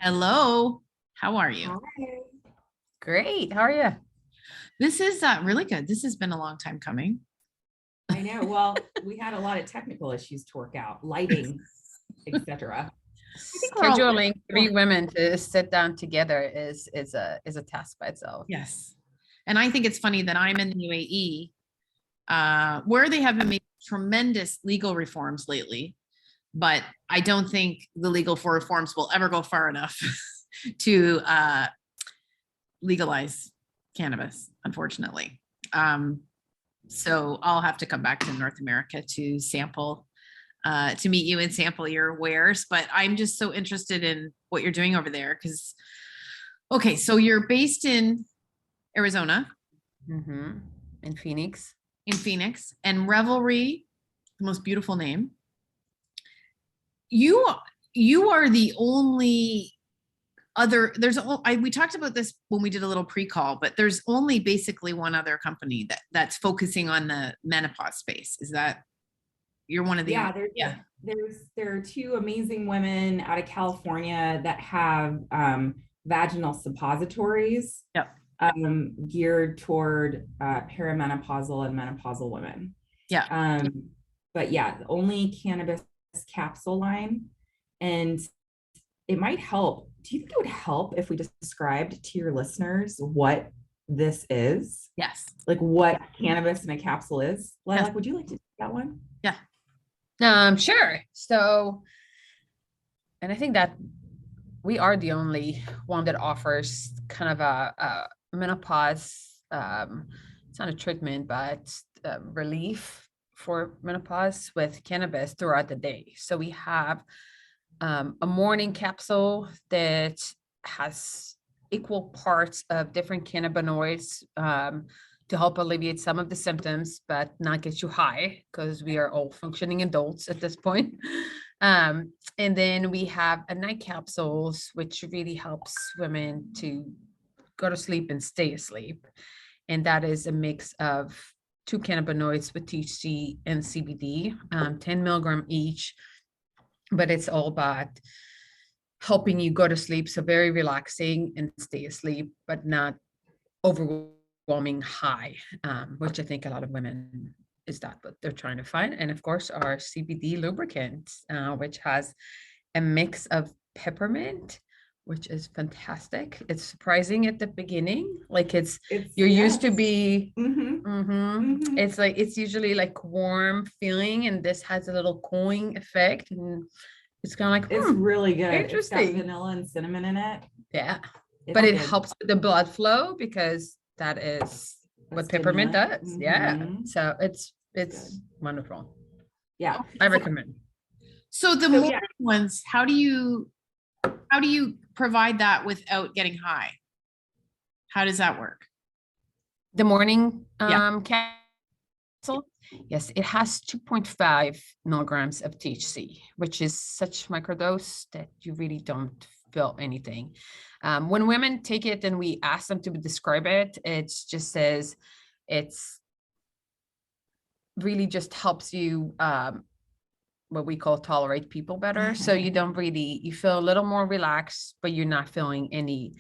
Hello. How are you? Hi. Great. How are you? This is really good. This has been a long time coming. I know. Well, we had a lot of technical issues to work out, lighting, etc. think we're all- Scheduling three women to sit down together is a task by itself. Yes. And I think it's funny that I'm in the UAE, where they have made tremendous legal reforms lately, but I don't think the legal reforms will ever go far enough to legalize cannabis, unfortunately. So I'll have to come back to North America to sample, to meet you and sample your wares. But I'm just so interested in what you're doing over there because, okay, so you're based in Arizona, In Phoenix. and Revelry, the most beautiful name. You are the only other, we talked about this when we did a little pre-call, but there's only basically one other company that's focusing on the menopause space. Is that you're one of the there are two amazing women out of California that have vaginal suppositories geared toward perimenopausal and menopausal women. But yeah, the only cannabis capsule line. And it might help. Do you think it would help if we described to your listeners what this is? Yes. Like what cannabis in a capsule is? Lilach, would you like to do that one? Yeah. Sure. So, and I think that we are the only one that offers kind of a menopause, it's not a treatment, but relief for menopause with cannabis throughout the day. So we have a morning capsule that has equal parts of different cannabinoids to help alleviate some of the symptoms, but not get you high because we are all functioning adults at this point. And then we have a night capsules, which really helps women to go to sleep and stay asleep. And that is a mix of 2 cannabinoids with THC and CBD, 10 milligram each. But it's all about helping you go to sleep. So very relaxing and stay asleep, but not overwhelming high, which I think a lot of women is that what they're trying to find. And of course, our CBD lubricant, which has a mix of peppermint, which is fantastic. It's surprising at the beginning. Like you're used to be, it's like, it's usually like warm feeling, and this has a little cooling effect. And it's kind of like, it's really good. Interesting. It's got vanilla and cinnamon in it. Yeah. But it helps with the blood flow because that is what peppermint does. Yeah. So it's wonderful. Yeah. I recommend. So the morning ones, how do you provide that without getting high? How does that work? The morning capsule, yes, it has 2.5 milligrams of THC, which is such microdose that you really don't feel anything. When women take it and we ask them to describe it, it just says it's really just helps you what we call tolerate people better. So you don't really, you feel a little more relaxed, but you're not feeling any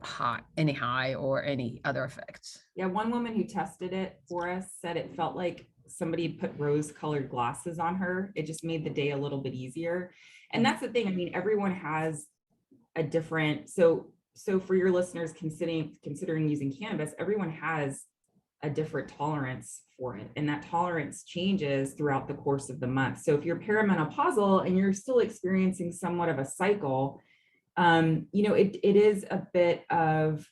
high or any other effects. Yeah, one woman who tested it for us said it felt like somebody put rose-colored glasses on her. It just made the day a little bit easier. And that's the thing. I mean, everyone has a different, so for your listeners considering using cannabis, everyone has a different tolerance for it. And that tolerance changes throughout the course of the month. So if you're perimenopausal and you're still experiencing somewhat of a cycle, it is a bit of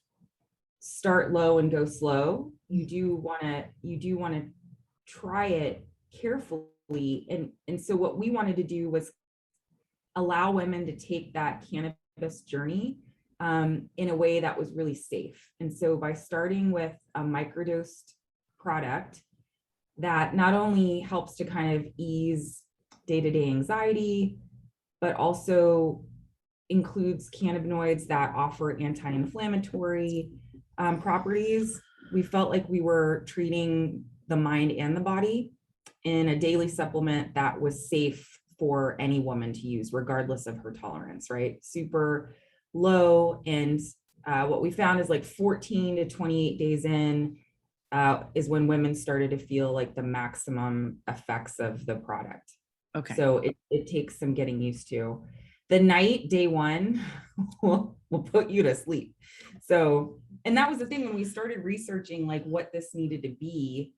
start low and go slow. You do want to try it carefully. And so what we wanted to do was allow women to take that cannabis journey in a way that was really safe. And so by starting with a microdosed product that not only helps to kind of ease day-to-day anxiety, but also includes cannabinoids that offer anti-inflammatory properties, we felt like we were treating the mind and the body in a daily supplement that was safe for any woman to use, regardless of her tolerance, right? Super low. And what we found is like 14 to 28 days in is when women started to feel like the maximum effects of the product. Okay. So it takes some getting used to. The night, day one, will put you to sleep. So, and that was the thing when we started researching like what this needed to be,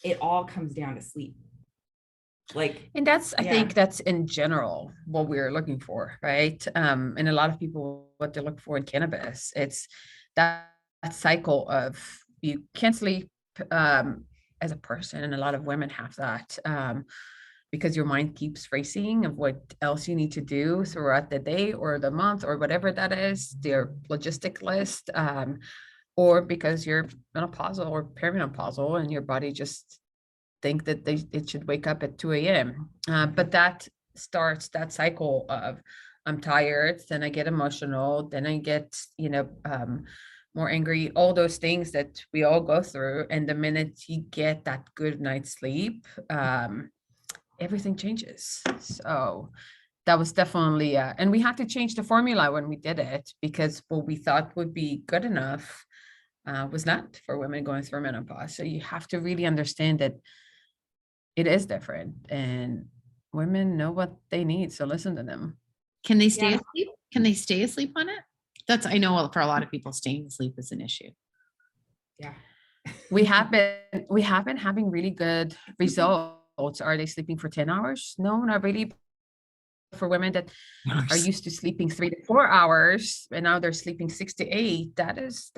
it all comes down to sleep. Like, And that's, I yeah. think that's in general what we're looking for, right? And a lot of people, what they look for in cannabis, it's that cycle of you can't sleep as a person, and a lot of women have that because your mind keeps racing of what else you need to do throughout the day or the month or whatever that is, their logistic list, or because you're menopausal or perimenopausal and your body just think that it should wake up at 2 a.m. But that starts that cycle of I'm tired, then I get emotional, then I get, more angry, all those things that we all go through. And the minute you get that good night's sleep, everything changes. So that was definitely, and we had to change the formula when we did it, because what we thought would be good enough was not for women going through menopause. So you have to really understand that it is different and women know what they need. So listen to them. Can they stay asleep? Can they stay asleep on it? That's, I know for a lot of people, staying asleep is an issue. Yeah. We have been having really good results. Are they sleeping for 10 hours? No, not really. For women that are used to sleeping 3 to 4 hours and now they're sleeping 6 to 8, that is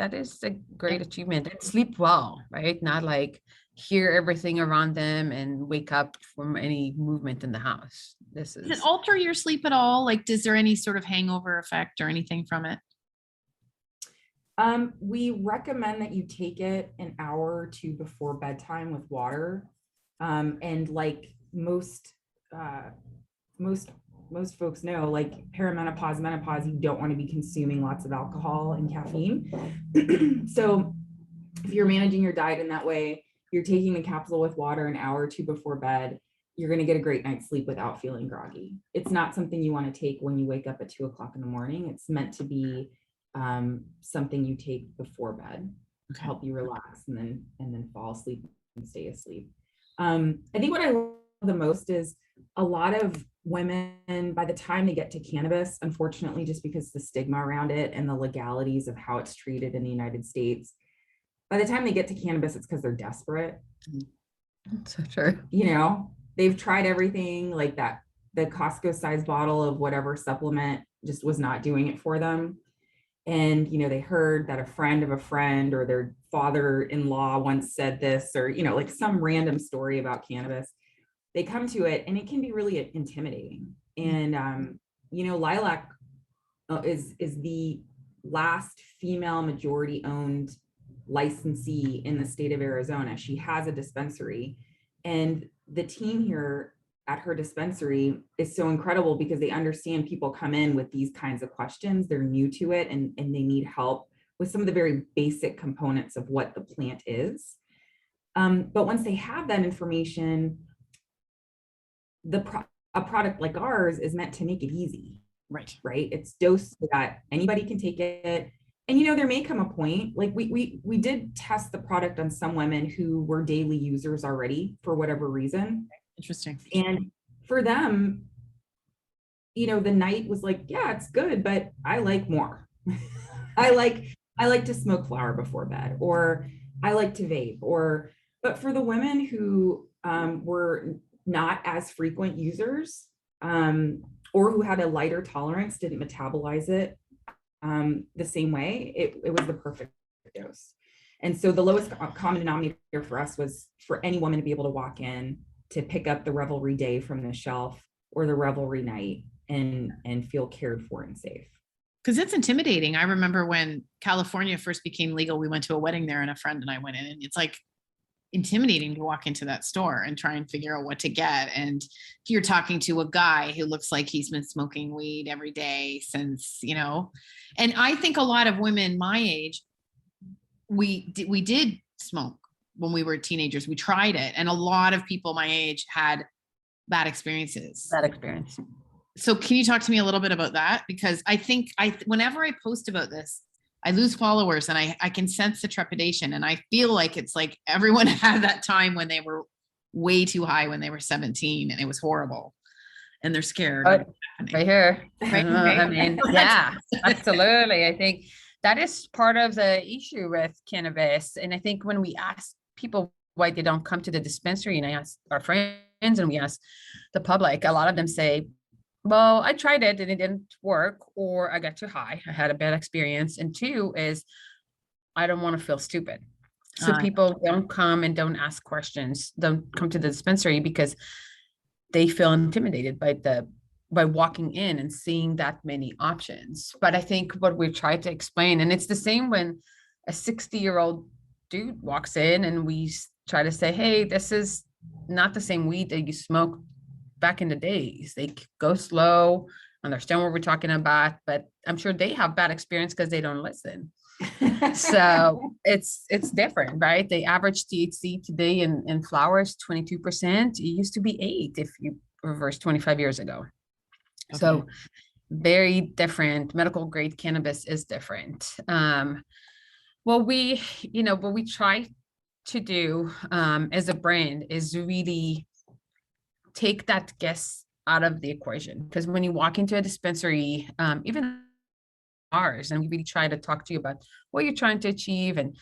a great achievement. And sleep well, right? Not like hear everything around them and wake up from any movement in the house. Does it alter your sleep at all? Like, is there any sort of hangover effect or anything from it? We recommend that you take it an hour or two before bedtime with water. And like most folks know, like perimenopause, menopause, you don't want to be consuming lots of alcohol and caffeine. So if you're managing your diet in that way, you're taking the capsule with water an hour or two before bed, you're going to get a great night's sleep without feeling groggy. It's not something you want to take when you wake up at 2 o'clock in the morning. It's meant to be something you take before bed to help you relax and then fall asleep and stay asleep. I think what I love the most is a lot of women, by the time they get to cannabis, unfortunately, just because the stigma around it and the legalities of how it's treated in the United States, by the time they get to cannabis, it's because they're desperate. That's so true. They've tried everything, like that, the Costco size bottle of whatever supplement just was not doing it for them. And, they heard that a friend of a friend or their father-in-law once said this, or, like some random story about cannabis. They come to it and it can be really intimidating. And, Lilach is the last female majority owned licensee in the state of Arizona. She has a dispensary, and the team here at her dispensary is so incredible because they understand people come in with these kinds of questions. They're new to it and they need help with some of the very basic components of what the plant is. But once they have that information, a product like ours is meant to make it easy. Right. It's dosed so that anybody can take it. And, there may come a point, like we did test the product on some women who were daily users already for whatever reason. Interesting. And for them, the night was like, yeah, it's good, but I like more. I like to smoke flower before bed, or I like to vape, but for the women who were not as frequent users, or who had a lighter tolerance, didn't metabolize it the same way, it was the perfect dose. And so the lowest common denominator for us was for any woman to be able to walk in, to pick up the Revelry day from the shelf or the Revelry night and feel cared for and safe. Because it's intimidating. I remember when California first became legal, we went to a wedding there and a friend and I went in, and it's like intimidating to walk into that store and try and figure out what to get. And you're talking to a guy who looks like he's been smoking weed every day since, and I think a lot of women my age, we did smoke when we were teenagers. We tried it. And a lot of people my age had bad experiences. That experience. So can you talk to me a little bit about that? Because I think whenever I post about this, I lose followers and I can sense the trepidation, and I feel like it's like everyone had that time when they were way too high when they were 17 and it was horrible and they're scared. Right here. Right, I mean, yeah, absolutely. I think that is part of the issue with cannabis. And I think when we ask people why they don't come to the dispensary, and I ask our friends and we ask the public, a lot of them say, well, I tried it and it didn't work, or I got too high. I had a bad experience. And two is, I don't want to feel stupid. So people don't come and don't ask questions, don't come to the dispensary because they feel intimidated by walking in and seeing that many options. But I think what we try to explain, and it's the same when a 60-year-old dude walks in and we try to say, hey, this is not the same weed that you smoked back in the days. They go slow, understand what we're talking about, but I'm sure they have bad experience because they don't listen. So it's different, right? The average THC today in flowers, 22%. It used to be 8 if you reverse 25 years ago. Okay. So very different. Medical grade cannabis is different. What we try to do as a brand is really take that guess out of the equation. Because when you walk into a dispensary, even ours, and we really try to talk to you about what you're trying to achieve and,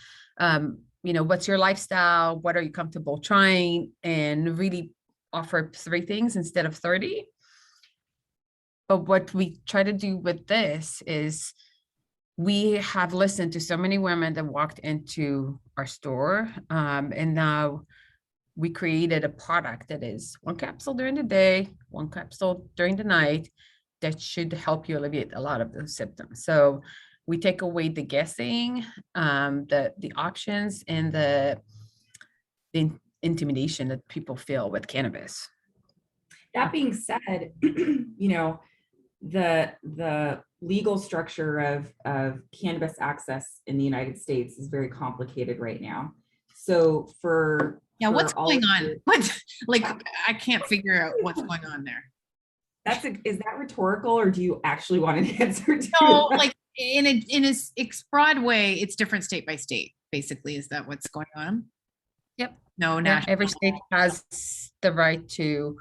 what's your lifestyle, what are you comfortable trying, and really offer 3 things instead of 30. But what we try to do with this is we have listened to so many women that walked into our store, and now we created a product that is 1 capsule during the day, 1 capsule during the night, that should help you alleviate a lot of those symptoms. So we take away the guessing, the options, and the intimidation that people feel with cannabis. That being said, the legal structure of cannabis access in the United States is very complicated right now. So what's going on? I can't figure out what's going on there. Is that rhetorical, or do you actually want an answer to No, that? like in a broad way, it's different state by state, basically. Is that what's going on? Yep. No, yeah, every state has the right to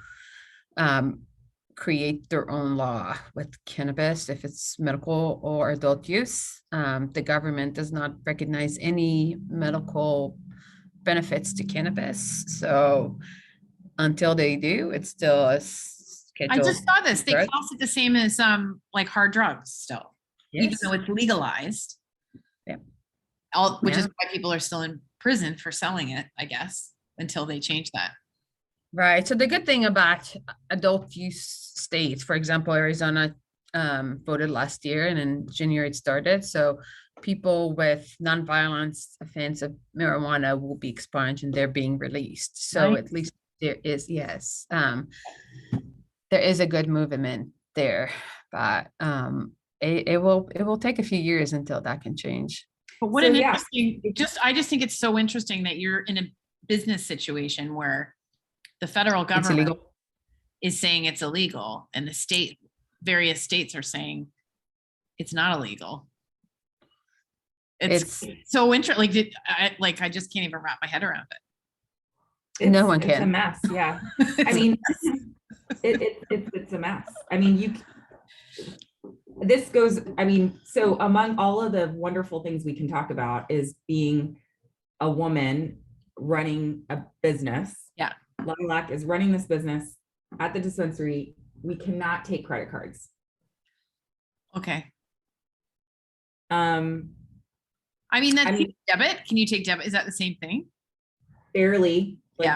create their own law with cannabis if it's medical or adult use. The government does not recognize any medical benefits to cannabis. So until they do, it's still a schedule. I just saw this. They class it the same as like hard drugs still, even though it's legalized. Yeah. Which is why people are still in prison for selling it, I guess, until they change that. Right. So the good thing about adult use states, for example, Arizona voted last year, and in January it started. So people with nonviolence offense of marijuana will be expunged and they're being released. So at least there is, there is a good movement there, but it will take a few years until that can change. But what an interesting, I just think it's so interesting that you're in a business situation where the federal government is saying it's illegal, and the various states are saying it's not illegal. It's so interesting. I just can't even wrap my head around it. No one can. It's a mess. Yeah. I mean, it's a mess. I mean, so among all of the wonderful things we can talk about is being a woman running a business. Yeah. Lilach is running this business at the dispensary. We cannot take credit cards. Okay. I mean, debit. Can you take debit? Is that the same thing? Barely. We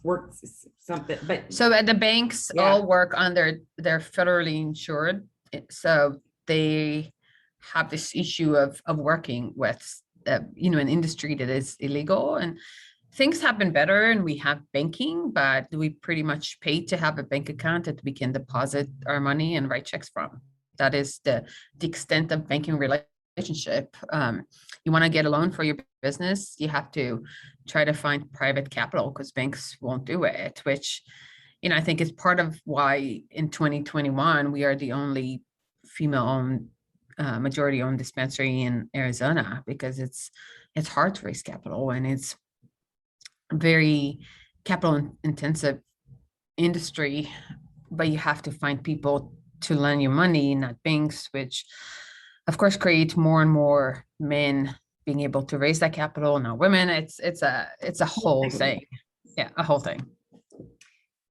work something, but so the banks all work on they're federally insured, so they have this issue of working with an industry that is illegal, and things have been better, and we have banking, but we pretty much pay to have a bank account that we can deposit our money and write checks from. That is the extent of banking relationship relationship. You want to get a loan for your business, you have to try to find private capital because banks won't do it, which, I think is part of why in 2021, we are the only female-owned, majority-owned dispensary in Arizona, because it's hard to raise capital, and it's very capital intensive industry, but you have to find people to lend you money, not banks, which of course creates more and more men being able to raise that capital, not women. It's a whole thing. Yeah, a whole thing.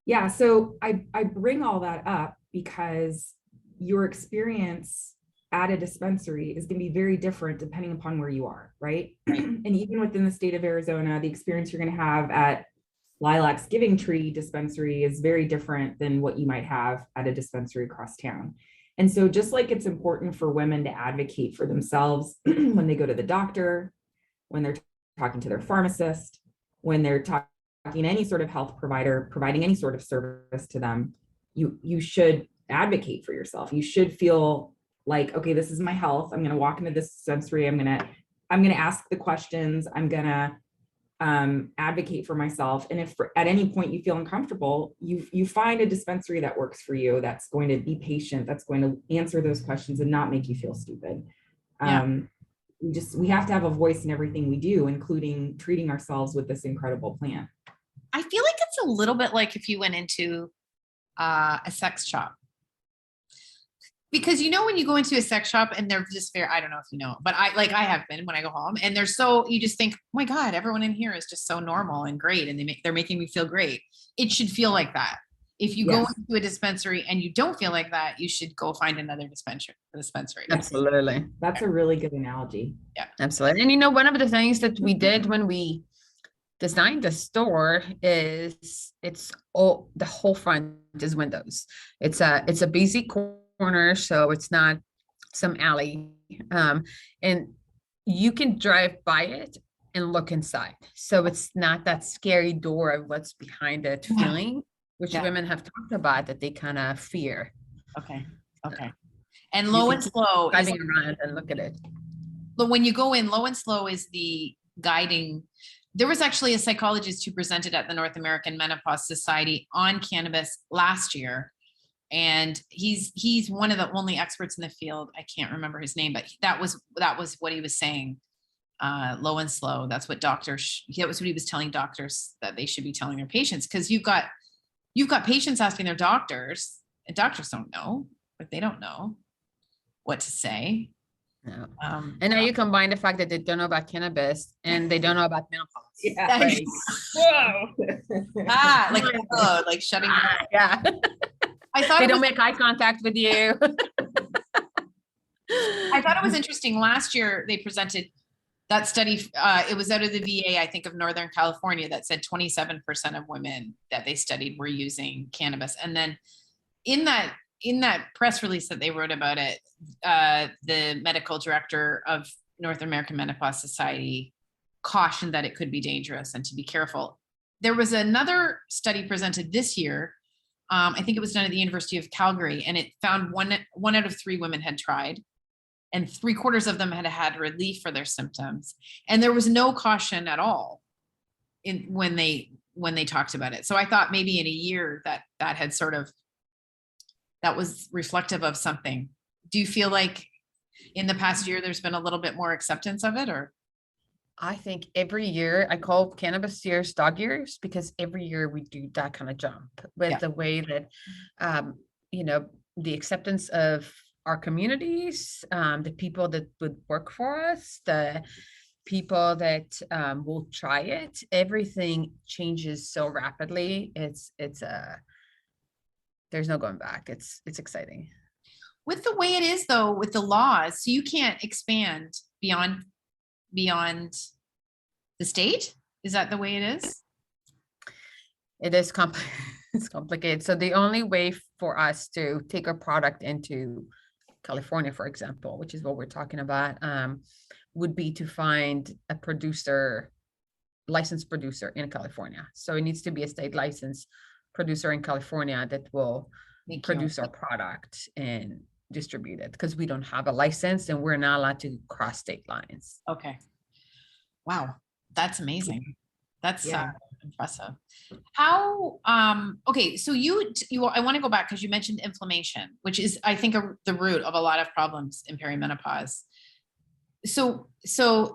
Yeah, so I bring all that up because your experience at a dispensary is going to be very different depending upon where you are, right? And even within the state of Arizona, the experience you're going to have at Lilach's Giving Tree dispensary is very different than what you might have at a dispensary across town. And so just like it's important for women to advocate for themselves when they go to the doctor, when they're talking to their pharmacist, when they're talking to any sort of health provider, providing any sort of service to them, you should advocate for yourself. You should feel like, okay, this is my health. I'm going to walk into this dispensary. I'm going to ask the questions. I'm going to advocate for myself. And if at any point you feel uncomfortable, you find a dispensary that works for you, that's going to be patient, that's going to answer those questions and not make you feel stupid. Yeah. We have to have a voice in everything we do, including treating ourselves with this incredible plant. I feel like it's a little bit like if you went into a sex shop. Because when you go into a sex shop and they're just very, I don't know if you know, but I have been when I go home, and you just think, oh my God, everyone in here is just so normal and great, and they're making me feel great. It should feel like that. If you go into a dispensary and you don't feel like that, you should go find another dispensary. Absolutely. That's a really good analogy. Yeah, absolutely. And one of the things that we did when we designed the store is the whole front is windows. It's a busy corner, so it's not some alley, and you can drive by it and look inside, so it's not that scary door of what's behind it feeling, which women have talked about that they kind of fear. Okay And low and slow is driving around and look at it. But when you go in, low and slow is the guiding. There was actually a psychologist who presented at the North American Menopause Society on cannabis last year. And he's one of the only experts in the field. I can't remember his name, but that was what he was saying. Low and slow. That was what he was telling doctors that they should be telling their patients, because you've got patients asking their doctors, and doctors don't know, but they don't know what to say. No. And now you combine the fact that they don't know about cannabis and they don't know about menopause. Yeah. Like, whoa. Like shutting down. Yeah. I thought they don't make eye contact with you. I thought it was interesting. Last year they presented that study. It was out of the VA, I think, of Northern California, that said 27% of women that they studied were using cannabis. And then in that press release that they wrote about it, the medical director of North American Menopause Society cautioned that it could be dangerous and to be careful. There was another study presented this year. I think it was done at the University of Calgary, and it found one out of 3 women had tried, and 3/4 of them had had relief for their symptoms. And there was no caution at all when they talked about it. So I thought maybe in a year that had sort of, that was reflective of something. Do you feel like in the past year there's been a little bit more acceptance of it, or? I think every year, I call cannabis years dog years, because every year we do that kind of jump with the way that, the acceptance of our communities, the people that would work for us, the people that will try it. Everything changes so rapidly. There's no going back. It's exciting. With the way it is, though, with the laws, so you can't expand beyond the state? Is that the way it is? It is it's complicated. So the only way for us to take a product into California, for example, which is what we're talking about, would be to find a licensed producer in California. So it needs to be a state licensed producer in California that will produce our product, and distribute it because we don't have a license and we're not allowed to cross state lines. Okay. Wow. That's amazing. That's Yeah. impressive. How, okay. So I want to go back because you mentioned inflammation, which is, I think, the root of a lot of problems in perimenopause. So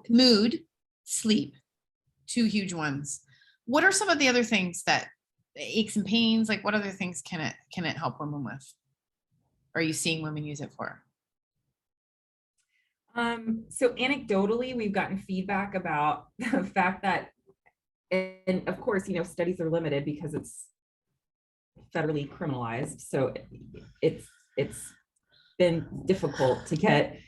mood, sleep, two huge ones. What are some of the other things that aches and pains? Like what other things can it help women with? Are you seeing women use it for? So anecdotally, we've gotten feedback about the fact that, and of course, studies are limited because it's federally criminalized. So it's been difficult to get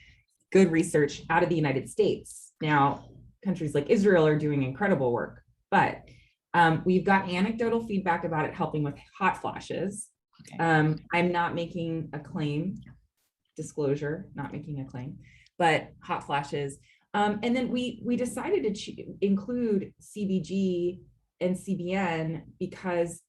good research out of the United States. Now, countries like Israel are doing incredible work, but we've got anecdotal feedback about it helping with hot flashes. Okay. I'm not making a claim, disclosure, not making a claim, but hot flashes. And then we decided to include CBG and CBN because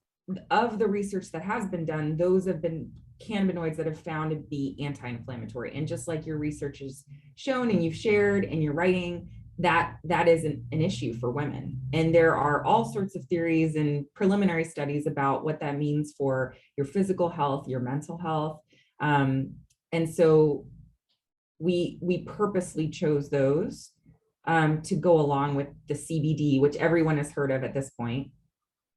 of the research that has been done, those have been cannabinoids that have found to be anti-inflammatory. And just like your research has shown and you've shared and you're writing, that is an issue for women. And there are all sorts of theories and preliminary studies about what that means for your physical health, your mental health. And so we purposely chose those to go along with the CBD, which everyone has heard of at this point,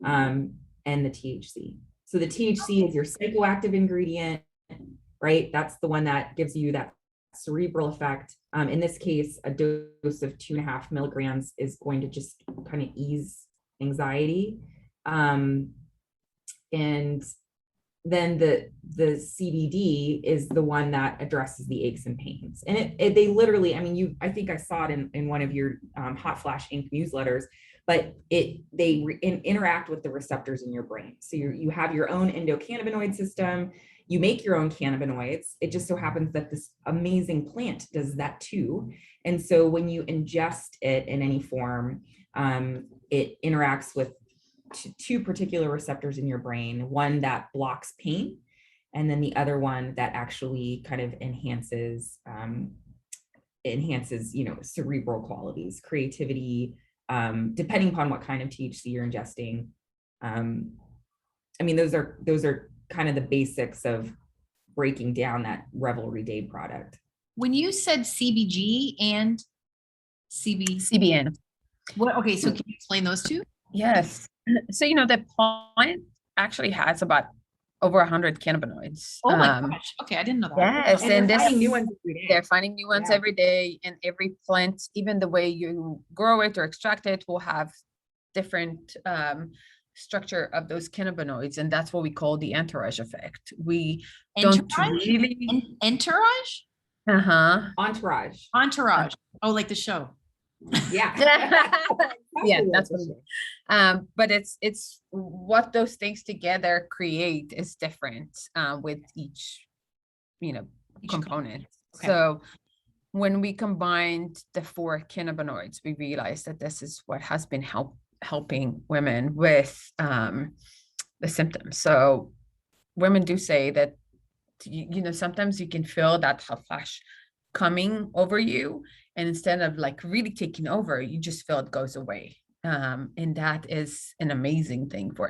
and the THC. So the THC is your psychoactive ingredient, right? That's the one that gives you that cerebral effect. In this case, a dose of 2.5 milligrams is going to just kind of ease anxiety. And then the CBD is the one that addresses the aches and pains. And they literally, I mean, I think I saw it in one of your Hot Flash Inc. newsletters, but they interact with the receptors in your brain. So you have your own endocannabinoid system, you make your own cannabinoids. It just so happens that this amazing plant does that too. And so when you ingest it in any form, it interacts with two particular receptors in your brain, one that blocks pain, and then the other one that actually kind of enhances, cerebral qualities, creativity, depending upon what kind of THC you're ingesting. I mean, those are kind of the basics of breaking down that Revelry Day product. When you said CBG and CBN. What? Okay, so can you explain those two? Yes. So, the plant actually has about over 100 cannabinoids. Oh my gosh. Okay, I didn't know that. Yes, and they're finding new ones every day. They're finding new ones every day, and every plant, even the way you grow it or extract it, will have different structure of those cannabinoids, and that's what we call the entourage effect. We don't really entourage. Entourage. Oh, like the show. Yeah. Yeah, that's what it is. But it's what those things together create is different with each component. Okay. So when we combined the 4 cannabinoids, we realized that this is what has been helping women with the symptoms. So women do say that sometimes you can feel that hot flash coming over you, and instead of like really taking over, you just feel it goes away. And that is an amazing thing for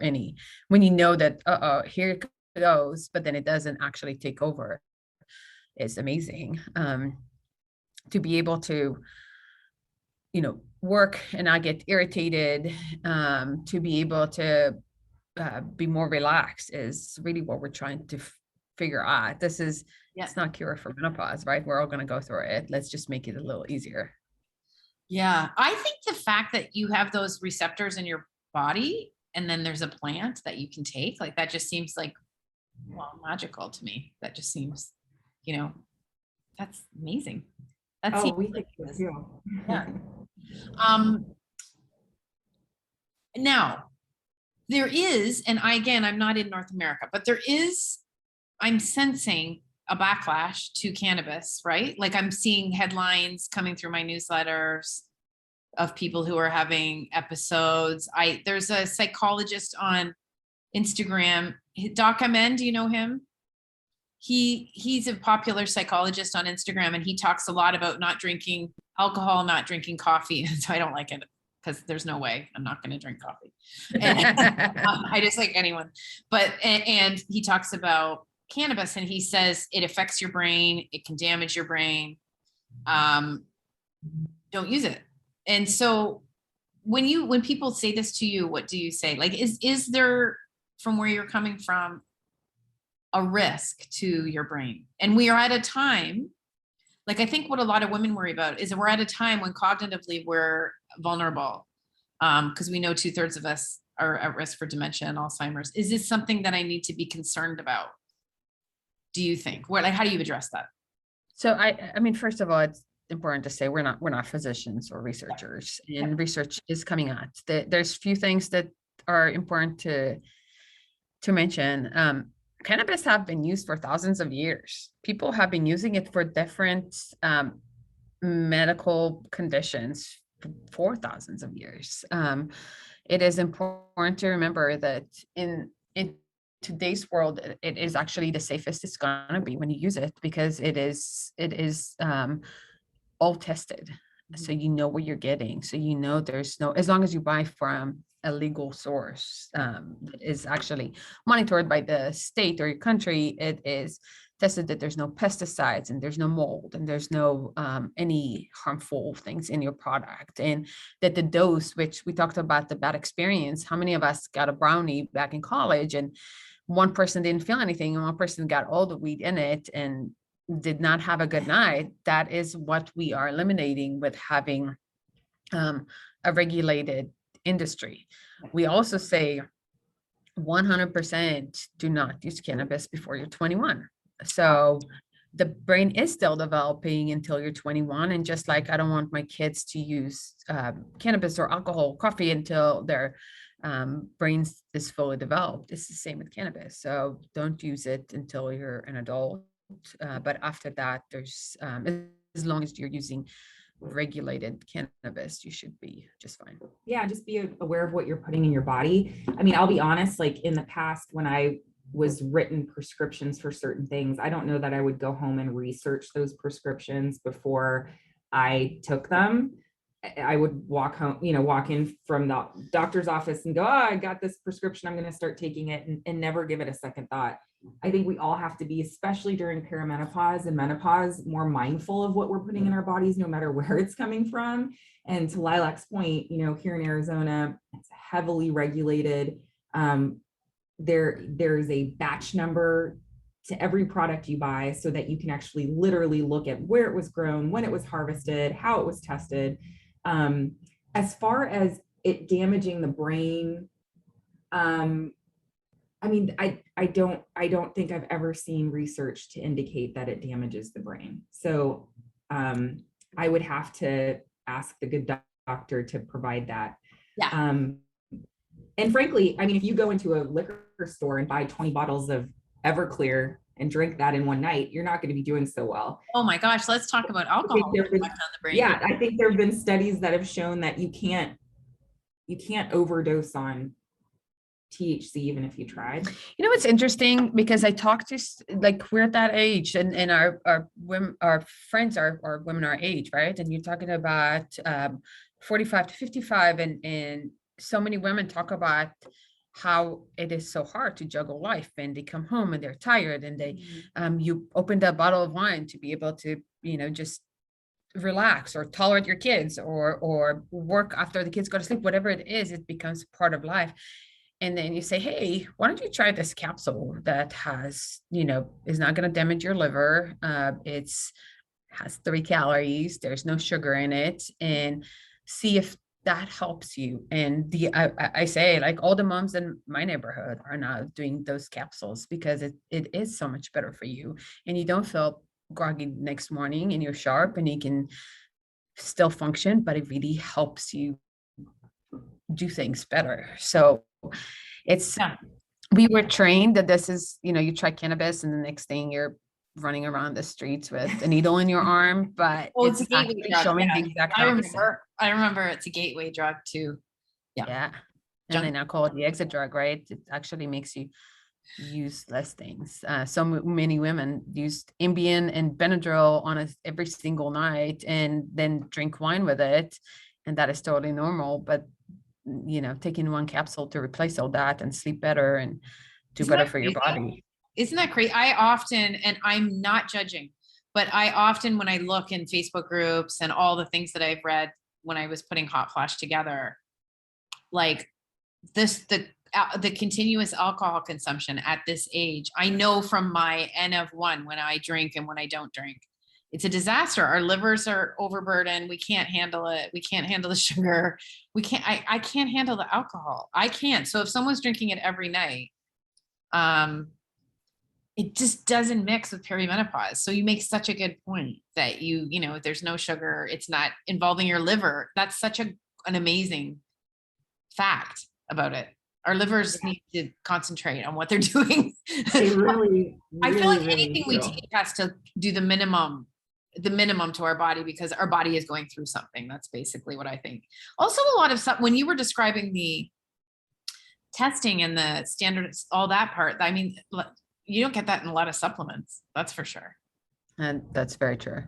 when you know that here it goes, but then it doesn't actually take over. It's amazing to be able to work and not get irritated, to be able to be more relaxed is really what we're trying to figure out. It's not cure for menopause, right? We're all going to go through it. Let's just make it a little easier. Yeah. I think the fact that you have those receptors in your body and then there's a plant that you can take, like that just seems like, magical to me. That just seems, that's amazing. We think so too. Yeah. Now there is, and I'm not in North America, but I'm sensing a backlash to cannabis, right? Like I'm seeing headlines coming through my newsletters of people who are having episodes. There's a psychologist on Instagram, Doc Amen. Do you know him? he's a popular psychologist on Instagram, and he talks a lot about not drinking alcohol, not drinking coffee. So I don't like it because there's no way I'm not going to drink coffee. And I dislike anyone. But and he talks about cannabis, and he says it affects your brain, it can damage your brain. Don't use it. And so when people say this to you, what do you say? Like, is there, from where you're coming from, a risk to your brain? And we are at a time, like, I think what a lot of women worry about is that we're at a time when cognitively we're vulnerable, because we know 2/3 of us are at risk for dementia and Alzheimer's. Is this something that I need to be concerned about? Do you think? Like, how do you address that? So I mean, first of all, it's important to say we're not physicians or researchers, and research is coming out. There's few things that are important to mention. Cannabis have been used for thousands of years. People have been using it for different medical conditions for thousands of years. It is important to remember that in today's world, it is actually the safest it's gonna be when you use it, because it is all tested. So you know what you're getting. So you know there's no, as long as you buy from a legal source that is actually monitored by the state or your country, it is tested that there's no pesticides and there's no mold and there's no any harmful things in your product, and that the dose, which we talked about the bad experience, how many of us got a brownie back in college and one person didn't feel anything and one person got all the weed in it and did not have a good night. That is what we are eliminating with having a regulated industry. We also say 100% do not use cannabis before you're 21. So the brain is still developing until you're 21. And just like I don't want my kids to use cannabis or alcohol, coffee until their brains is fully developed, it's the same with cannabis. So don't use it until you're an adult. But after that, there's as long as you're using regulated cannabis, you should be just fine. Yeah, just be aware of what you're putting in your body. I mean, I'll be honest, like in the past, when I was written prescriptions for certain things, I don't know that I would go home and research those prescriptions before I took them. I would walk in from the doctor's office and go, oh, I got this prescription, I'm going to start taking it, and never give it a second thought. I think we all have to be, especially during perimenopause and menopause, more mindful of what we're putting in our bodies, no matter where it's coming from. And to Lilach's point, here in Arizona, it's heavily regulated. There's a batch number to every product you buy, so that you can actually literally look at where it was grown, when it was harvested, how it was tested. As far as it damaging the brain, I mean, I don't think I've ever seen research to indicate that it damages the brain. So I would have to ask the good doctor to provide that. Yeah. And frankly, I mean, if you go into a liquor store and buy 20 bottles of Everclear and drink that in one night, you're not going to be doing so well. Oh my gosh, let's talk about alcohol. Yeah, I think there have been studies that have shown that you can't overdose on THC even if you tried. It's interesting, because I talked to, like, we're at that age, and our women, our friends are women our age, right? And you're talking about 45 to 55, and so many women talk about how it is so hard to juggle life, and they come home and they're tired, and they you opened a bottle of wine to be able to just relax or tolerate your kids, or work after the kids go to sleep, whatever it is, it becomes part of life. And then you say, hey, why don't you try this capsule that has, is not going to damage your liver. Has 3 calories. There's no sugar in it, and see if that helps you. And I say, like, all the moms in my neighborhood are now doing those capsules, because it is so much better for you, and you don't feel groggy next morning, and you're sharp and you can still function, but it really helps you do things better. So we were trained that this is, you try cannabis and the next thing you're running around the streets with a needle in your arm, but it's a gateway drug. Showing the exact opposite. I remember it's a gateway drug too. Yeah. And they now call it the exit drug, right? It actually makes you use less things. So many women use Ambien and Benadryl on every single night and then drink wine with it. And that is totally normal. But, taking one capsule to replace all that and sleep better and do Isn't better that for your crazy? body. Isn't that crazy? I often, and I'm not judging, but I often, when I look in Facebook groups and all the things that I've read when I was putting Hot Flash together, like the continuous alcohol consumption at this age, I know from my N of 1 when I drink and when I don't drink, it's a disaster. Our livers are overburdened. We can't handle it. We can't handle the sugar. I can't handle the alcohol. I can't. So if someone's drinking it every night, it just doesn't mix with perimenopause. So you make such a good point that there's no sugar. It's not involving your liver. That's such an amazing fact about it. Our livers need to concentrate on what they're doing. They really, I feel like really anything we do. take has to do the minimum to our body because our body is going through something. That's basically what I think. Also, a lot of stuff when you were describing the testing and the standards, all that part, I mean, you don't get that in a lot of supplements. That's for sure. And that's very true.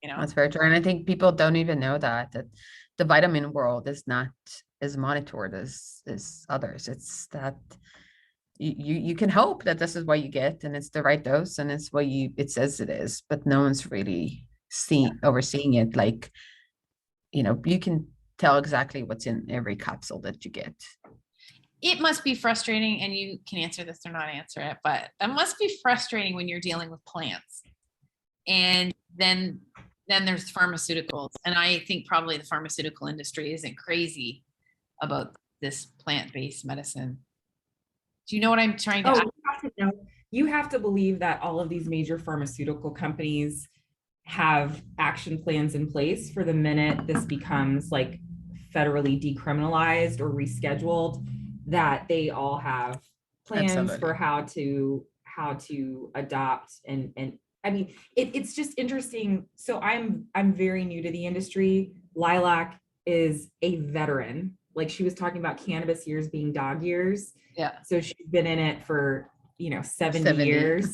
You know, That's very true. And I think people don't even know that the vitamin world is not as monitored as others. It's that you can hope that this is what you get and it's the right dose and it's what it says it is, but no one's really overseeing it. Like, you can tell exactly what's in every capsule that you get. it must be frustrating, and you can answer this or not answer it, but that must be frustrating when you're dealing with plants. And then there's pharmaceuticals. And I think probably the pharmaceutical industry isn't crazy about this plant-based medicine. Do you know what I'm trying to ask? You have to believe that all of these major pharmaceutical companies have action plans in place for the minute this becomes like federally decriminalized or rescheduled, that they all have plans Absolutely. for how to adopt and I mean it's just interesting. So I'm very new to the industry. Lilach is a veteran. Like, she was talking about cannabis years being dog years. Yeah. So she's been in it for 70 years.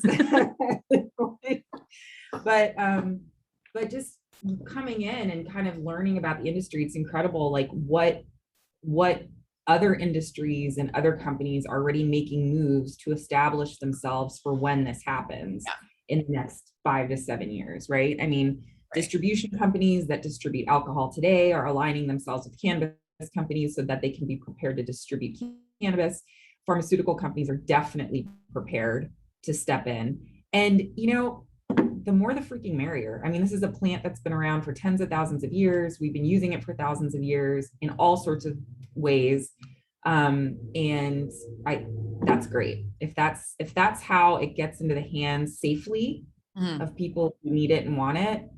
but just coming in and kind of learning about the industry, it's incredible like what other industries and other companies are already making moves to establish themselves for when this happens in the next 5 to 7 years, right? I mean, distribution companies that distribute alcohol today are aligning themselves with cannabis companies so that they can be prepared to distribute cannabis. Pharmaceutical companies are definitely prepared to step in. And, the more the freaking merrier. I mean, this is a plant that's been around for tens of thousands of years. We've been using it for thousands of years in all sorts of ways. And that's great. If that's how it gets into the hands safely of people who need it and want it,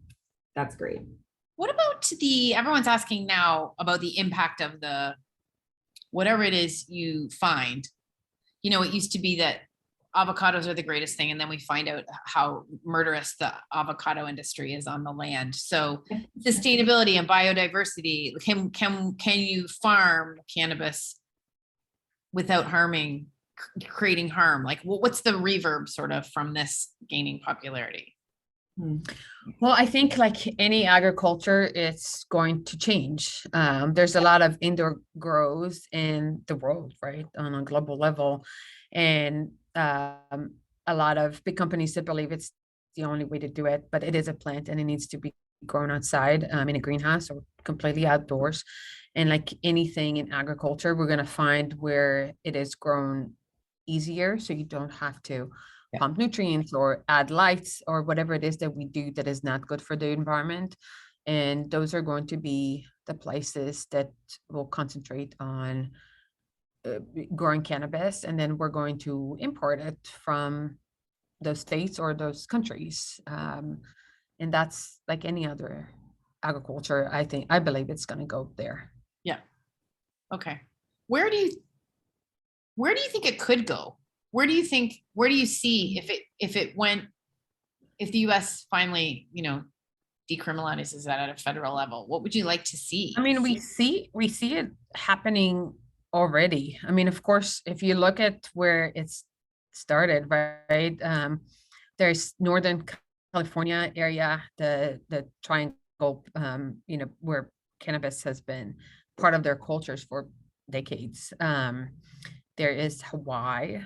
that's great. What about everyone's asking now about the impact of whatever it is you find. It used to be that avocados are the greatest thing, and then we find out how murderous the avocado industry is on the land. So sustainability and biodiversity, can you farm cannabis without creating harm? Like, what's the reverb sort of from this gaining popularity? Well, I think like any agriculture, it's going to change. There's a lot of indoor grows in the world, right, on a global level. And a lot of big companies that believe it's the only way to do it, but it is a plant and it needs to be grown outside in a greenhouse or completely outdoors. And like anything in agriculture, we're going to find where it is grown easier. So you don't have to pump nutrients or add lights or whatever it is that we do that is not good for the environment. And those are going to be the places that will concentrate on growing cannabis, and then we're going to import it from those states or those countries. And that's like any other agriculture. I believe it's going to go there. Yeah. Okay. Where do you think it could go? Where do you see if the US finally, decriminalizes that at a federal level? What would you like to see? I mean, we see it happening already. I mean, of course, if you look at where it's started, right? There's Northern California area, the triangle, where cannabis has been part of their cultures for decades. There is Hawaii.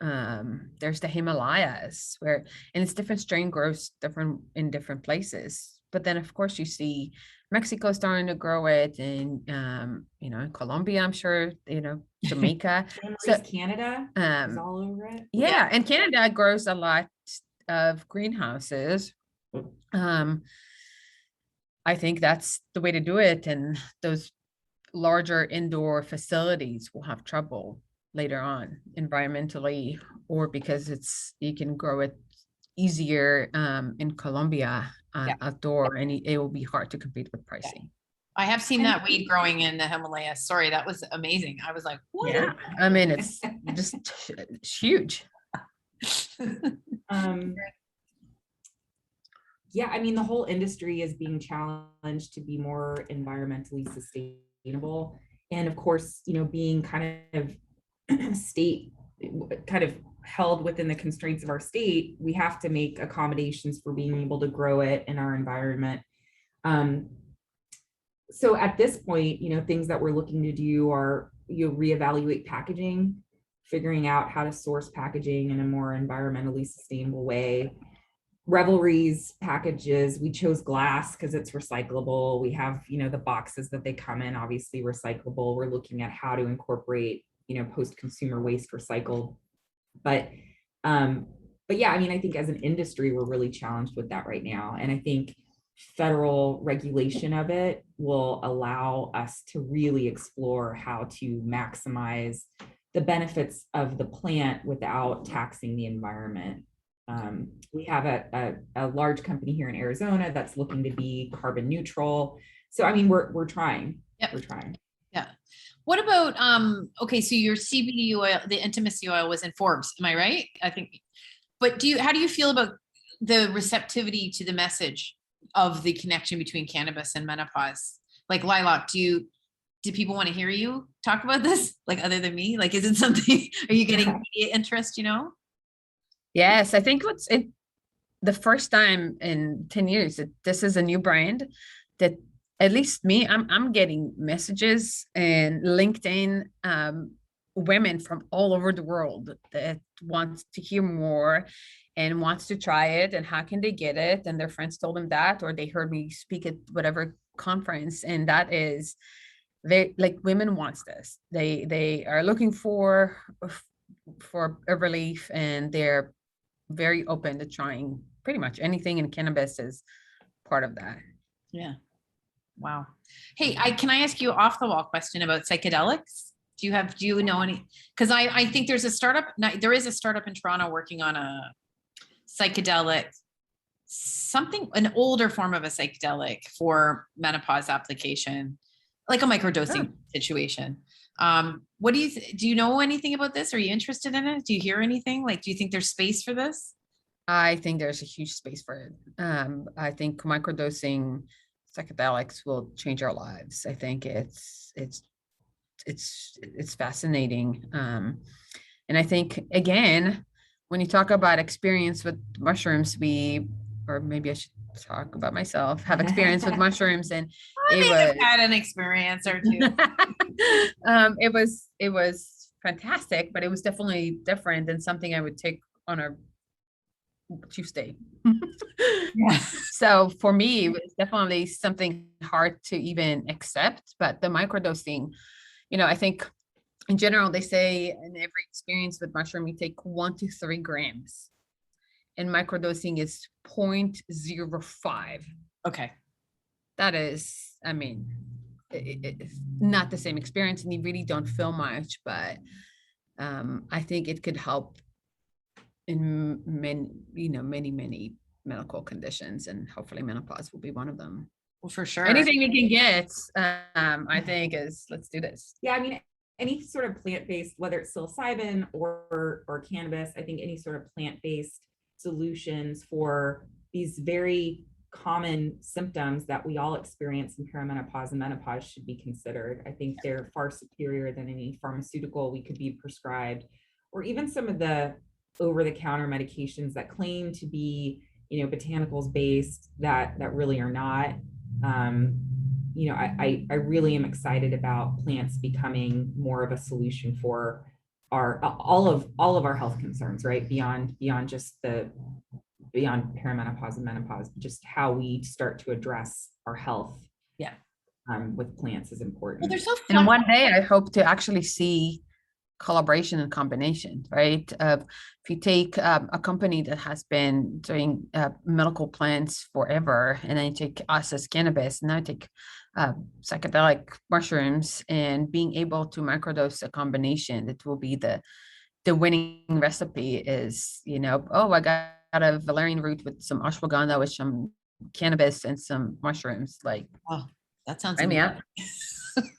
There's the Himalayas and it's different strain grows different in different places. But then of course you see Mexico starting to grow it, and in Colombia, I'm sure, Jamaica. So Canada is all over it. Yeah, and Canada grows a lot of greenhouses. I think that's the way to do it, and those larger indoor facilities will have trouble later on environmentally, or because you can grow it easier in Colombia outdoor, and it will be hard to compete with pricing. I have seen that weed growing in the Himalayas. Sorry, that was amazing. I was like, what? Yeah, I mean, it's just huge. Yeah, I mean, the whole industry is being challenged to be more environmentally sustainable. And of course, being kind of held within the constraints of our state, we have to make accommodations for being able to grow it in our environment. So at this point, things that we're looking to do are reevaluate packaging, figuring out how to source packaging in a more environmentally sustainable way. Revelry's packages, we chose glass because it's recyclable. We have, the boxes that they come in, obviously recyclable. We're looking at how to incorporate, post-consumer waste recycled. But yeah, I mean, I think as an industry, we're really challenged with that right now. And I think federal regulation of it will allow us to really explore how to maximize the benefits of the plant without taxing the environment. We have a large company here in Arizona that's looking to be carbon neutral. So, I mean, we're trying. Yep. We're trying. Yeah. What about, okay, so your CBD oil, the intimacy oil was in Forbes, am I right? I think, but how do you feel about the receptivity to the message of the connection between cannabis and menopause? Like Lilach, do people want to hear you talk about this? Like other than me? Like, is it something, are you getting immediate interest, Yes, I think the first time in 10 years that this is a new brand that at least me, I'm getting messages and LinkedIn, women from all over the world that wants to hear more and wants to try it, and how can they get it, and their friends told them that, or they heard me speak at whatever conference, and that is like women wants this. They are looking for a relief, and they're very open to trying pretty much anything, and cannabis is part of that. Yeah. Wow. Hey, can I ask you an off the wall question about psychedelics? Do you know any? Because I think there is a startup in Toronto working on a psychedelic, an older form of a psychedelic for menopause application, like a microdosing situation. What do you know anything about this? Are you interested in it? Do you hear anything? Like, do you think there's space for this? I think there's a huge space for it. I think microdosing psychedelics will change our lives. I think it's fascinating. And I think, again, when you talk about experience with mushrooms, or maybe I should talk about myself, have experience with mushrooms, and I've had an experience or two. It was fantastic, but it was definitely different than something I would take on a Tuesday. Yeah. So for me, it was definitely something hard to even accept. But the microdosing, I think in general, they say in every experience with mushroom, you take 1 to 3 grams, and microdosing is 0.05. Okay. That is, I mean, it's not the same experience, and you really don't feel much, but I think it could help in many medical conditions, and hopefully menopause will be one of them. Well, for sure. Anything we can get, I think let's do this. Yeah, I mean, any sort of plant-based, whether it's psilocybin or cannabis, I think any sort of plant-based solutions for these very common symptoms that we all experience in perimenopause and menopause should be considered. I think they're far superior than any pharmaceutical we could be prescribed, or even some of the over-the-counter medications that claim to be, botanicals based that really are not. I really am excited about plants becoming more of a solution for all of our health concerns, right? Beyond perimenopause and menopause, just how we start to address our health. Yeah. With plants is important. Well, they're so And one day I hope to actually see collaboration and combination, right? If you take a company that has been doing medical plants forever, and then you take us as cannabis, and now take psychedelic mushrooms, and being able to microdose a combination, that will be the winning recipe is, oh, I got a valerian root with some ashwagandha with some cannabis and some mushrooms. Like, oh, that sounds amazing.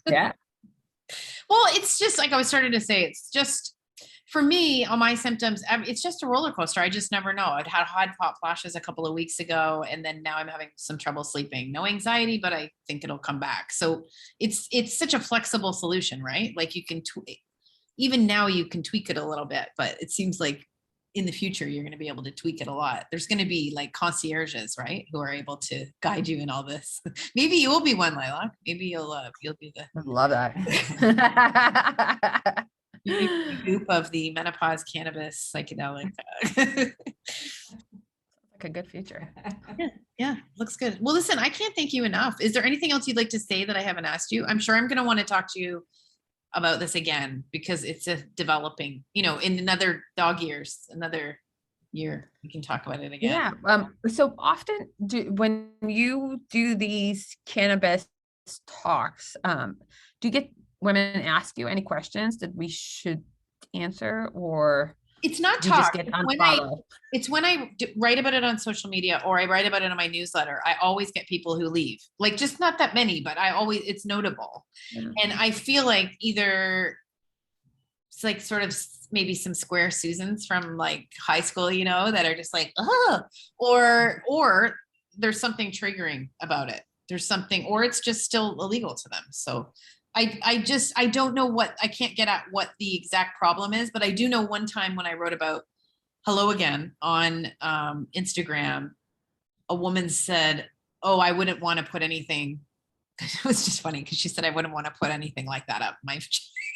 Yeah. Well, it's just like I was starting to say, it's just for me on my symptoms, it's just a roller coaster. I just never know. I'd had hot flashes a couple of weeks ago, and then now I'm having some trouble sleeping. No anxiety, but I think it'll come back. So it's such a flexible solution, right? Like you can even now you can tweak it a little bit, but it seems like in the future you're going to be able to tweak it a lot. There's going to be like concierges, right, who are able to guide you in all this. Maybe you will be one, Lilach. Maybe you'll be the I love that. group of the menopause cannabis psychedelic. Like a good future. Yeah, looks good. Well, listen, I can't thank you enough. Is there anything else you'd like to say that I haven't asked you? I'm sure I'm going to want to talk to you about this again, because it's a developing, in another dog years, another year, we can talk about it again. Yeah. So often when you do these cannabis talks, do you get women ask you any questions that we should answer, or It's not do you just talk. get unfollow? It's when I write about it on social media, or I write about it in my newsletter, I always get people who leave, like just not that many, but it's notable. Yeah. And I feel like either it's like sort of maybe some square Susans from like high school, that are just like, or there's something triggering about it. There's something, or it's just still illegal to them. So I don't know I can't get at what the exact problem is, but I do know one time when I wrote about Hello Again on Instagram, a woman said, oh, I wouldn't want to put anything. It was just funny because she said, I wouldn't want to put anything like that up my.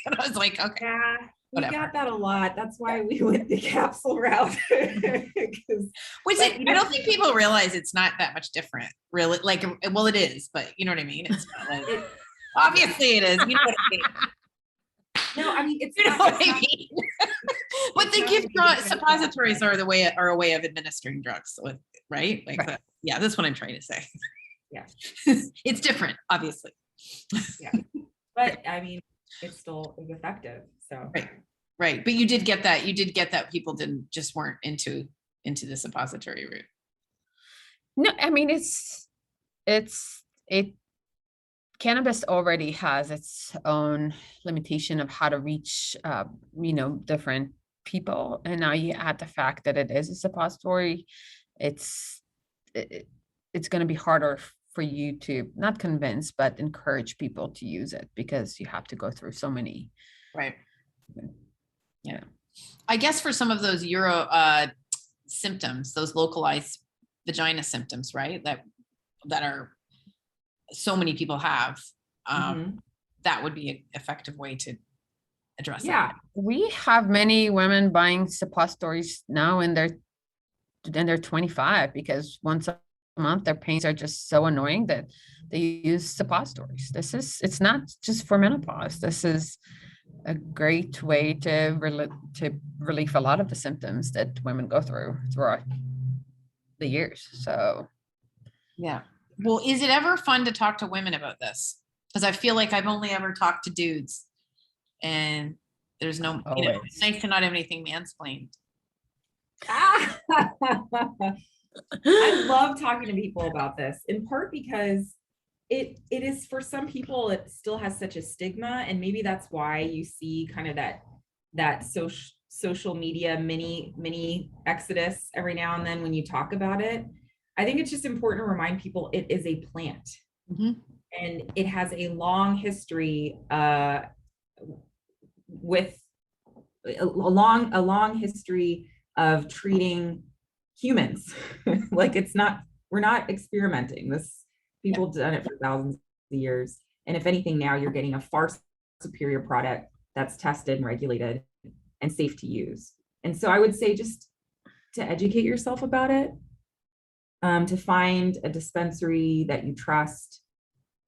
And I was like, okay. Yeah, we whatever. got that a lot. That's why we went the capsule route. I don't think people realize it's not that much different, really. Like, well, it is, but you know what I mean? It's not like, obviously it is. You know what I mean? No, I mean, it's you know what I mean? But the gift suppositories are a way of administering drugs, right? Like, right. Yeah, that's what I'm trying to say. Yeah, it's different, obviously. Yeah, but I mean, it still is effective. So right. But you did get that. You did get that people weren't into the suppository route. No, I mean cannabis already has its own limitation of how to reach, different people. And now you add the fact that it is a suppository, it's going to be harder for you to not convince, but encourage people to use it, because you have to go through so many. Right. Yeah. I guess for some of those symptoms, those localized vagina symptoms, right? That are so many people have, that would be an effective way to address that. We have many women buying suppositories now in their 25, because once a month their pains are just so annoying that they use suppositories. It's not just for menopause. This is a great way to relieve a lot of the symptoms that women go throughout the years. So yeah. Well, is it ever fun to talk to women about this? Because I feel like I've only ever talked to dudes, and there's no, it's nice to not have anything mansplained. I love talking to people about this, in part because it is, for some people, it still has such a stigma, and maybe that's why you see kind of that social media mini exodus every now and then when you talk about it. I think it's just important to remind people it is a plant, and it has a long history with a long history of treating humans. Like we're not experimenting. People have done it for thousands of years. And if anything, now you're getting a far superior product that's tested and regulated and safe to use. And so I would say just to educate yourself about it, to find a dispensary that you trust,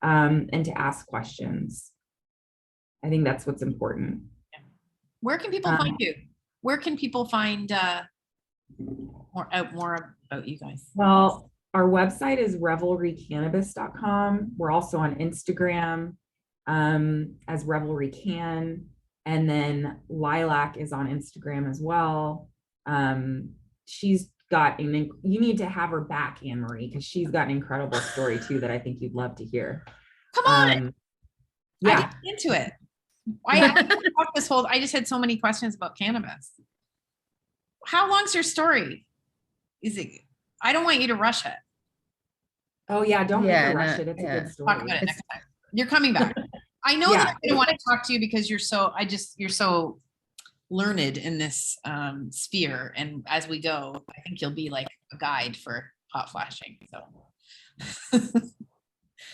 and to ask questions. I think that's what's important. Where can people find you? Where can people find more about you guys? Well, our website is revelrycannabis.com. We're also on Instagram as Revelry Can. And then Lilach is on Instagram as well. She's got you need to have her back, Anne Marie, because she's got an incredible story too that I think you'd love to hear. Come on. Yeah. I get into it. I just had so many questions about cannabis. How long's your story? I don't want you to rush it. Oh yeah, don't make her rush it. It's a good story. Talk about it next time. You're coming back. I know that I'm going to want to talk to you because you're so learned in this sphere. And as we go, I think you'll be like a guide for hot flashing. So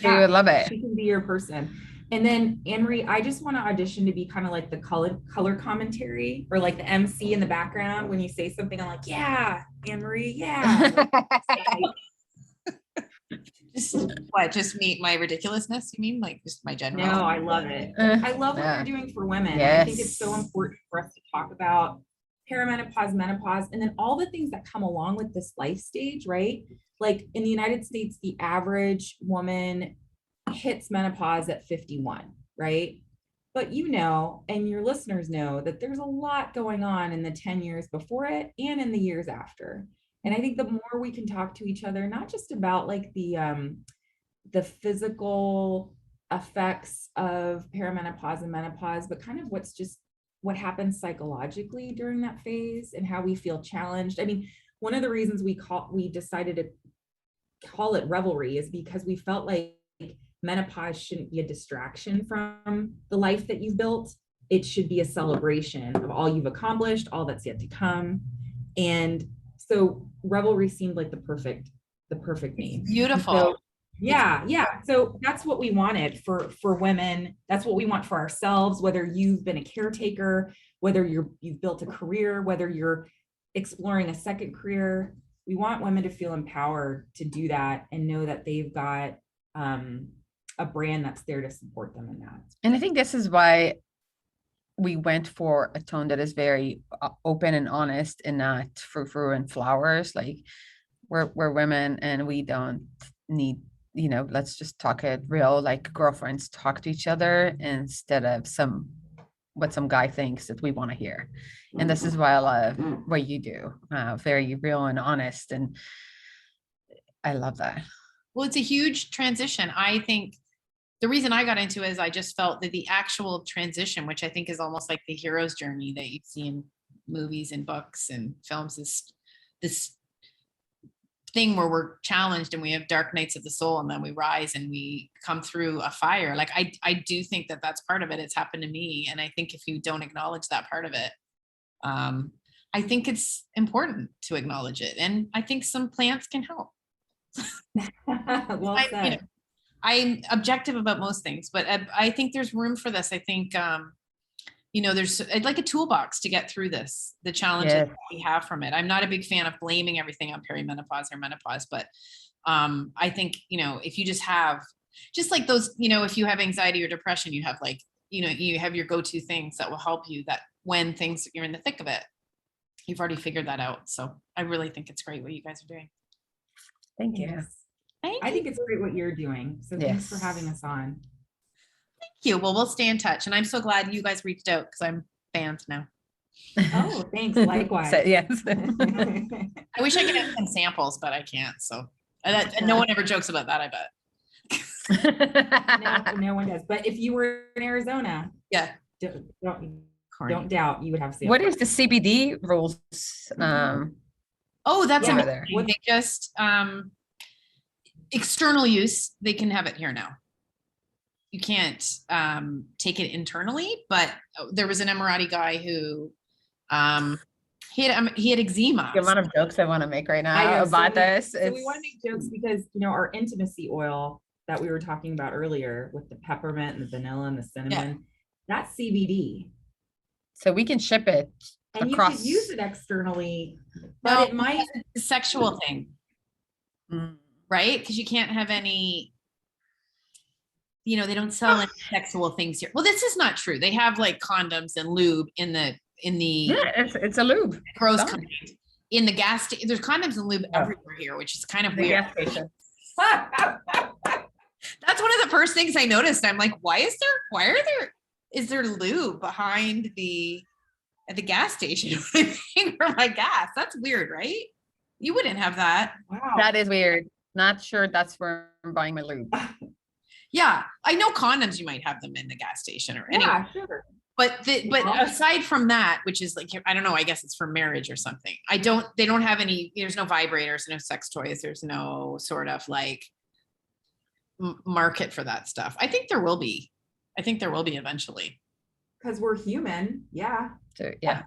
you would love it. She can be your person. And then Anne-Marie, I just want to audition to be kind of like the color commentary, or like the MC in the background. When you say something, I'm like, yeah, Anne-Marie, yeah. Just meet my ridiculousness? You mean like just my general? No, I love it. I love what you're doing for women. Yes. I think it's so important for us to talk about perimenopause, menopause, and then all the things that come along with this life stage, right? Like in the United States, the average woman hits menopause at 51, right? But you know, and your listeners know that there's a lot going on in the 10 years before it and in the years after. And I think the more we can talk to each other, not just about like the physical effects of perimenopause and menopause, but kind of what happens psychologically during that phase and how we feel challenged. I mean, one of the reasons we decided to call it Revelry is because we felt like menopause shouldn't be a distraction from the life that you've built. It should be a celebration of all you've accomplished, all that's yet to come. And so Revelry seemed like the perfect name. Beautiful. So, yeah. So that's what we wanted for women. That's what we want for ourselves, whether you've been a caretaker, whether you've built a career, whether you're exploring a second career. We want women to feel empowered to do that and know that they've got a brand that's there to support them in that. And I think this is why we went for a tone that is very open and honest and not frou-frou and flowers. Like we're women and we don't need, let's just talk it real, like girlfriends talk to each other instead of what some guy thinks that we want to hear. And this is why I love what you do. Very real and honest. And I love that. Well, it's a huge transition. I think the reason I got into it is I just felt that the actual transition, which I think is almost like the hero's journey that you see in movies and books and films, is this thing where we're challenged and we have dark nights of the soul and then we rise and we come through a fire. Like I do think that that's part of it. It's happened to me. And I think if you don't acknowledge that part of it, I think it's important to acknowledge it. And I think some plants can help. Well said. I'm objective about most things, but I think there's room for this. I think, there's like a toolbox to get through this, the challenges that we have from it. I'm not a big fan of blaming everything on perimenopause or menopause, but I think, if you just like those, if you have anxiety or depression, you have like, you have your go-to things that will help you, that when you're in the thick of it, you've already figured that out. So I really think it's great what you guys are doing. Thank you. I think it's great what you're doing. So thanks for having us on. Thank you. Well, we'll stay in touch. And I'm so glad you guys reached out because I'm fans now. Oh, thanks. Likewise. Yes. I wish I could have some samples, but I can't. So no one ever jokes about that, I bet. No one does. But if you were in Arizona, don't doubt you would have samples. What is the CBD rules? That's amazing. They just external use, they can have it here now. You can't take it internally, but there was an Emirati guy who he had eczema. The amount of jokes I want to make right I now know, about this. So we want to make jokes because, you know, our intimacy oil that we were talking about earlier with the peppermint and the vanilla and the cinnamon, that's CBD. So we can ship it And across. you could use it externally, but No, it might. it's a sexual thing, right? Because you can't have any, you know, they don't sell any sexual things here. Well, this is not true. They have like condoms and lube in the Yeah, it's a lube. gross Done. kind. In the gas station. There's condoms and lube Oh. everywhere here, which is kind of The weird. gas station. That's one of the first things I noticed. I'm like, is there lube behind at the gas station for my gas? That's weird, right? You wouldn't have that. Wow. That is weird. Not sure that's where I'm buying my lube. Yeah, I know condoms. You might have them in the gas station or anyway. Yeah, sure. But aside from that, which is like, I don't know, I guess it's for marriage or something. They don't have any, there's no vibrators, no sex toys. There's no sort of like market for that stuff. I think there will be eventually. Because we're human. Yeah. So, yeah.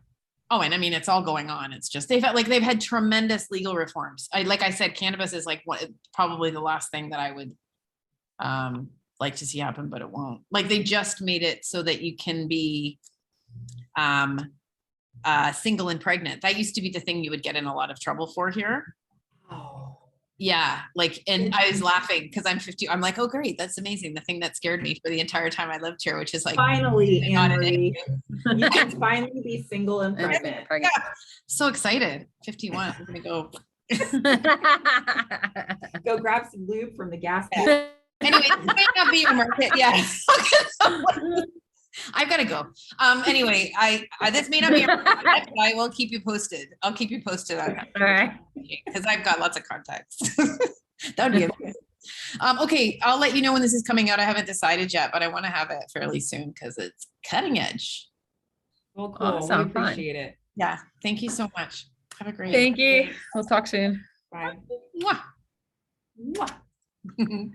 Oh, and I mean, it's all going on. It's just, they've had tremendous legal reforms. Like I said, cannabis is like probably the last thing that I would like to see happen, but it won't. Like they just made it so that you can be single and pregnant. That used to be the thing you would get in a lot of trouble for here. Oh. Yeah, like, and I was laughing because I'm 50. I'm like, oh great, that's amazing. The thing that scared me for the entire time I lived here, which is like, Finally, not Anne-Marie, you can finally be single and pregnant. Pregnant. so excited. 51. I'm gonna go. Go grab some lube from the gas station. Anyway, this may not be your market. Yeah. I've got to go. Anyway, this may not be your market, but I will keep you posted. I'll keep you posted on that. All right. Because I've got lots of contacts. That would be amazing. Okay, I'll let you know when this is coming out. I haven't decided yet, but I want to have it fairly soon because it's cutting edge. Well, cool. Awesome, We fun. appreciate it. Yeah. Thank you so much. Have a great Thank you. We'll talk soon. Bye. Mwah. Mwah.